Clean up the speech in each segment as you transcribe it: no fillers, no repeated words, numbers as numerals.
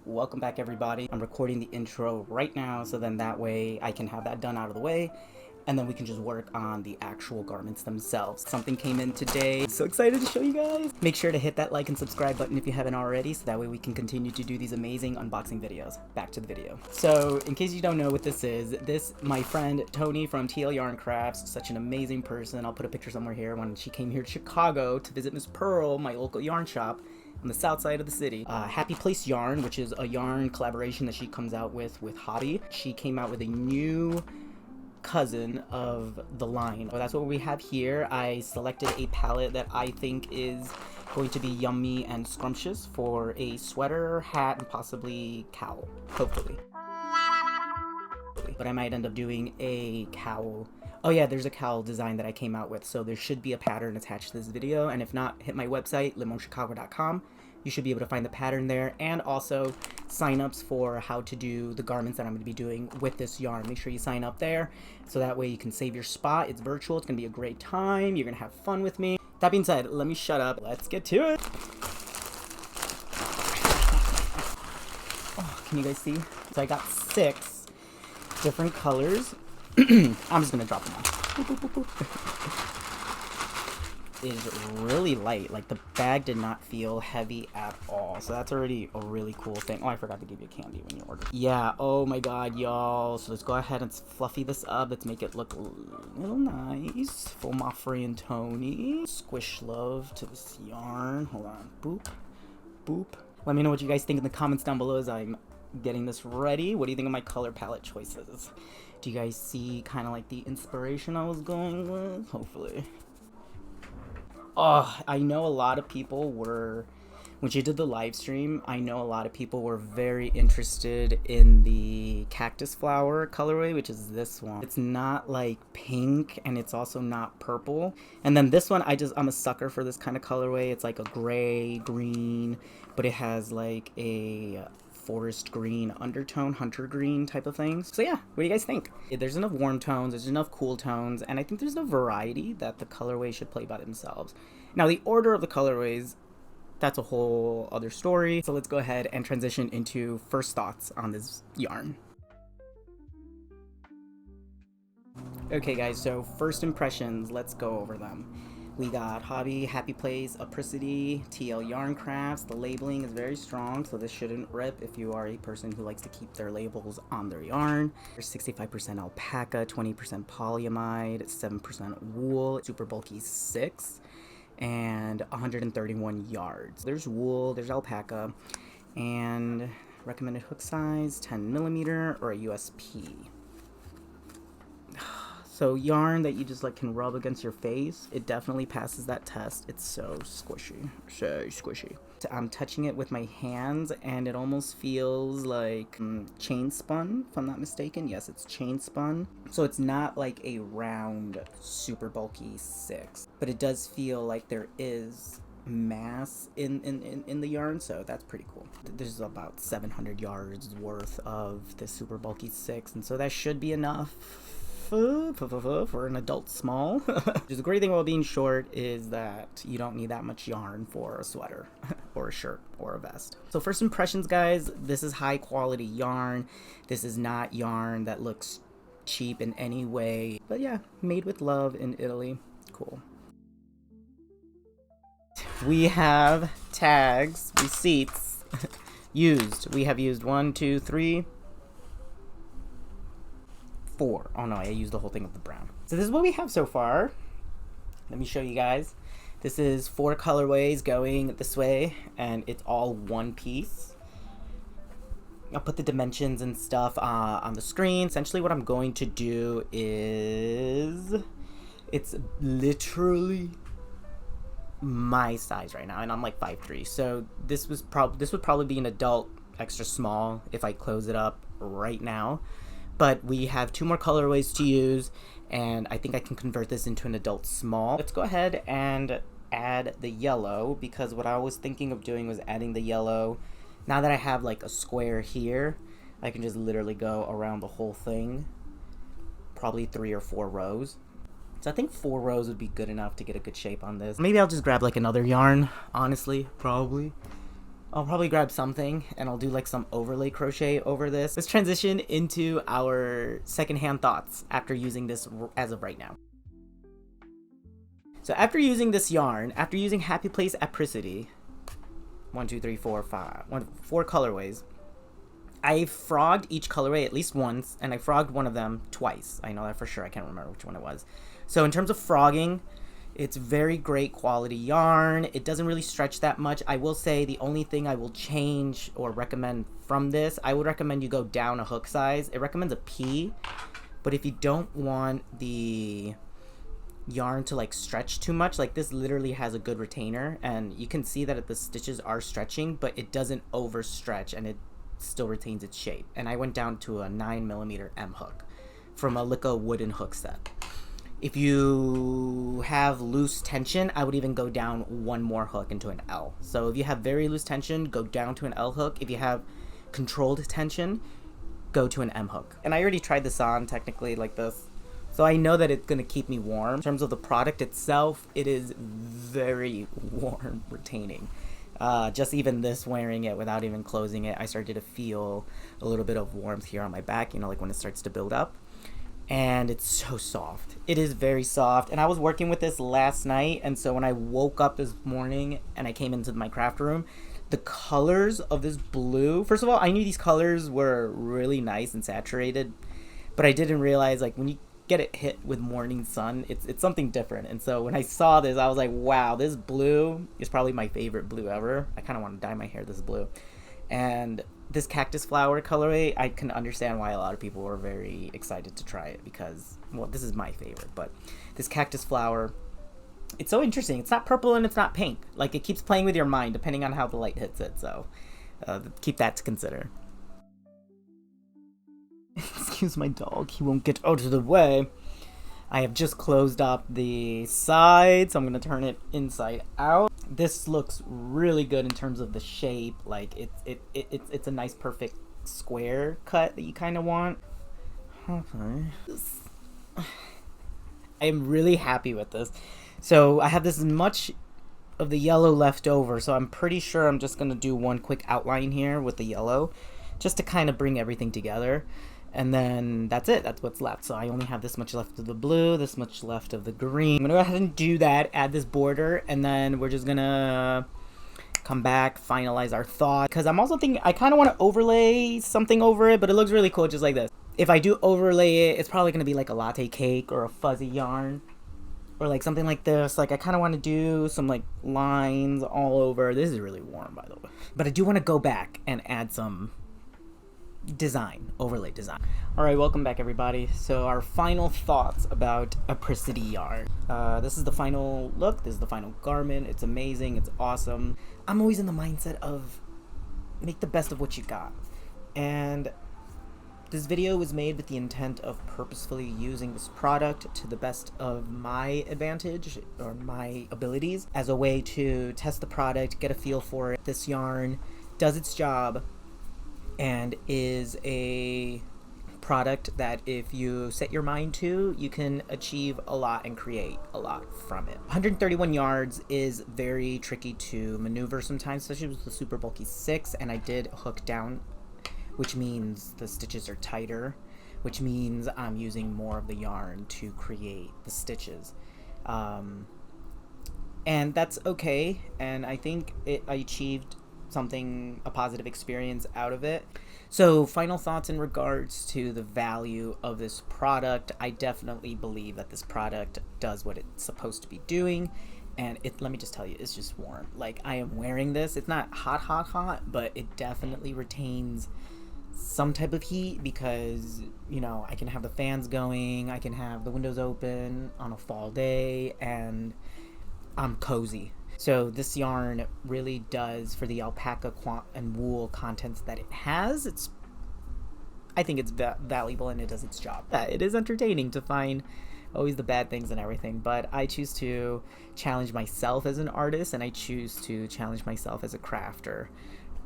Welcome back, everybody. I'm recording the intro right now, so then that way I can have that done out of the way, and then we can just work on the actual garments themselves. Something came in today. I'm so excited to show you guys. Make sure to hit that like and subscribe button if you haven't already, so that way we can continue to do these amazing unboxing videos. Back to the video. So, in case you don't know what this is, my friend Tony from TL Yarn Crafts, such an amazing person. I'll put a picture somewhere here. When she came here to Chicago to visit Miss Pearl, my local yarn shop, on the south side of the city. Happy Place Yarn, which is a yarn collaboration that she comes out with Hobby. She came out with a new cousin of the line. So that's what we have here. I selected a palette that I think is going to be yummy and scrumptious for a sweater, hat, and possibly cowl, hopefully. But I might end up doing a cowl. Oh yeah, there's a cowl design that I came out with, so there should be a pattern attached to this video, and if not, hit my website, limonchicago.com. You should be able to find the pattern there, and also sign-ups for how to do the garments that I'm going to be doing with this yarn. Make sure you sign up there, so that way you can save your spot. It's virtual, it's going to be a great time, you're going to have fun with me. That being said, let me shut up. Let's get to it! Oh, can you guys see? So I got 6 different colors. I'm just gonna drop them on. Is really light. Like, the bag did not feel heavy at all, so that's already a really cool thing. Oh, I forgot to give you a candy when you ordered. Yeah, oh my god, y'all. So let's go ahead and fluffy this up. Let's make it look a little nice for my friend Tony. Squish love to this yarn. Hold on. Boop. Boop. Let me know what you guys think in the comments down below as I'm getting this ready. What do you think of my color palette choices? Do you guys see kind of like the inspiration I was going with? Hopefully. Oh, I know a lot of people were, when she did the live stream, I know a lot of people were very interested in the cactus flower colorway, which is this one. It's not like pink, and it's also not purple. And then this one, I'm a sucker for this kind of colorway. It's like a gray, green, but it has like a forest green undertone, hunter green type of things. So yeah, what do you guys think? There's enough warm tones, there's enough cool tones, and I think there's enough variety that the colorways should play by themselves. Now, the order of the colorways, that's a whole other story. So let's go ahead and transition into first thoughts on this yarn. Okay guys, so first impressions, let's go over them. We got Hobby, Happy Place, Apricity, TL Yarn Crafts. The labeling is very strong, so this shouldn't rip if you are a person who likes to keep their labels on their yarn. There's 65% alpaca, 20% polyamide, 7% wool, super bulky 6, and 131 yards. There's wool, there's alpaca, and recommended hook size, 10mm or a USP. So yarn that you just like can rub against your face, it definitely passes that test. It's so squishy, so squishy. I'm touching it with my hands and it almost feels like chain spun, if I'm not mistaken. Yes, it's chain spun. So it's not like a round, super bulky 6, but it does feel like there is mass in the yarn, so that's pretty cool. There's about 700 yards worth of this super bulky 6, and so that should be enough for an adult small. The great thing about being short is that you don't need that much yarn for a sweater or a shirt or a vest. So first impressions, guys, this is high quality yarn. This is not yarn that looks cheap in any way, but yeah, made with love in Italy. Cool. We have tags, receipts, used. We have used 1, 2, 3, 4. Oh no, I used the whole thing of the brown. So this is what we have so far. Let me show you guys. This is 4 colorways going this way, and it's all one piece. I'll put the dimensions and stuff on the screen. Essentially what I'm going to do is, it's literally my size right now, and I'm like 5'3", so this would probably be an adult extra small if I close it up right now. But we have 2 more colorways to use, and I think I can convert this into an adult small. Let's go ahead and add the yellow, because what I was thinking of doing was adding the yellow. Now that I have like a square here, I can just literally go around the whole thing, probably 3 or 4 rows. So I think 4 rows would be good enough to get a good shape on this. Maybe I'll just grab like another yarn, honestly, probably. I'll probably grab something and I'll do like some overlay crochet over this. Let's transition into our secondhand thoughts after using this as of right now. So after using this yarn, after using Happy Place Apricity, 4 colorways, I frogged each colorway at least once, and I frogged one of them twice. I know that for sure. I can't remember which one it was. So in terms of frogging, it's very great quality yarn. It doesn't really stretch that much. I will say the only thing I will change or recommend from this, I would recommend you go down a hook size. It recommends a P, but if you don't want the yarn to like stretch too much, like this literally has a good retainer, and you can see that the stitches are stretching, but it doesn't overstretch and it still retains its shape. And I went down to a 9mm M hook from a Licca wooden hook set. If you have loose tension, I would even go down one more hook into an L. So if you have very loose tension, go down to an L hook. If you have controlled tension, go to an M hook. And I already tried this on technically like this, so I know that it's going to keep me warm. In terms of the product itself, it is very warm retaining. Just even this, wearing it without even closing it, I started to feel a little bit of warmth here on my back, you know, like when it starts to build up. And it's so soft. It is very soft. And I was working with this last night, and so when I woke up this morning and I came into my craft room, the colors of this blue, first of all, I knew these colors were really nice and saturated, but I didn't realize, like, when you get it hit with morning sun, it's something different. And so when I saw this, I was like, wow, this blue is probably my favorite blue ever. I kind of want to dye my hair this blue. And this cactus flower colorway, I can understand why a lot of people were very excited to try it, because, well, this is my favorite. But this cactus flower, it's so interesting. It's not purple and it's not pink. Like, it keeps playing with your mind depending on how the light hits it. So keep that to consider. Excuse my dog, he won't get out of the way. I have just closed up the side, so I'm going to turn it inside out. This looks really good in terms of the shape. Like, it's a nice perfect square cut that you kind of want. Okay. I am really happy with this. So I have this much of the yellow left over, so I'm pretty sure I'm just going to do one quick outline here with the yellow, just to kind of bring everything together. And then that's it. That's what's left. So I only have this much left of the blue, this much left of the green. I'm going to go ahead and do that, add this border, and then we're just going to come back, finalize our thought. Because I'm also thinking, I kind of want to overlay something over it, but it looks really cool just like this. If I do overlay it, it's probably going to be like a latte cake or a fuzzy yarn, or like something like this. Like, I kind of want to do some like lines all over. This is really warm, by the way. But I do want to go back and add some design, overlay design. Alright, welcome back everybody. So our final thoughts about Apricity yarn. This is the final look, this is the final garment. It's amazing, it's awesome. I'm always in the mindset of make the best of what you got. And this video was made with the intent of purposefully using this product to the best of my advantage or my abilities as a way to test the product, get a feel for it. This yarn does its job and is a product that if you set your mind to, you can achieve a lot and create a lot from it. 131 yards is very tricky to maneuver sometimes, especially with the super bulky 6, and I did hook down, which means the stitches are tighter, which means I'm using more of the yarn to create the stitches. And that's okay, and I think I achieved a positive experience out of it. So final thoughts in regards to the value of this product. I definitely believe that this product does what it's supposed to be doing, and let me just tell you, it's just warm. Like, I am wearing this, it's not hot, but it definitely retains some type of heat because, you know, I can have the fans going, I can have the windows open on a fall day, and I'm cozy. So this yarn really does, for the alpaca and wool contents that it has, I think it's valuable and it does its job. It is entertaining to find always the bad things and everything, but I choose to challenge myself as an artist, and I choose to challenge myself as a crafter,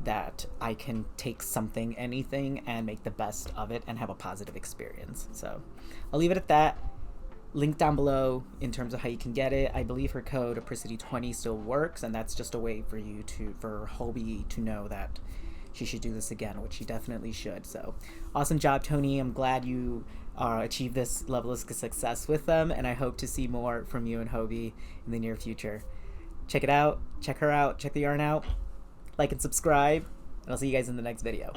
that I can take something, anything, and make the best of it and have a positive experience. So I'll leave it at that. link down below in terms of how you can get it. I believe her code Apricity20 still works, and that's just a way for you to, for Hobie to know that she should do this again, which she definitely should. So awesome job, Tony. I'm glad you achieved this level of success with them, and I hope to see more from you and Hobie in the near future. Check it out, check her out, check the yarn out, like and subscribe, and I'll see you guys in the next video.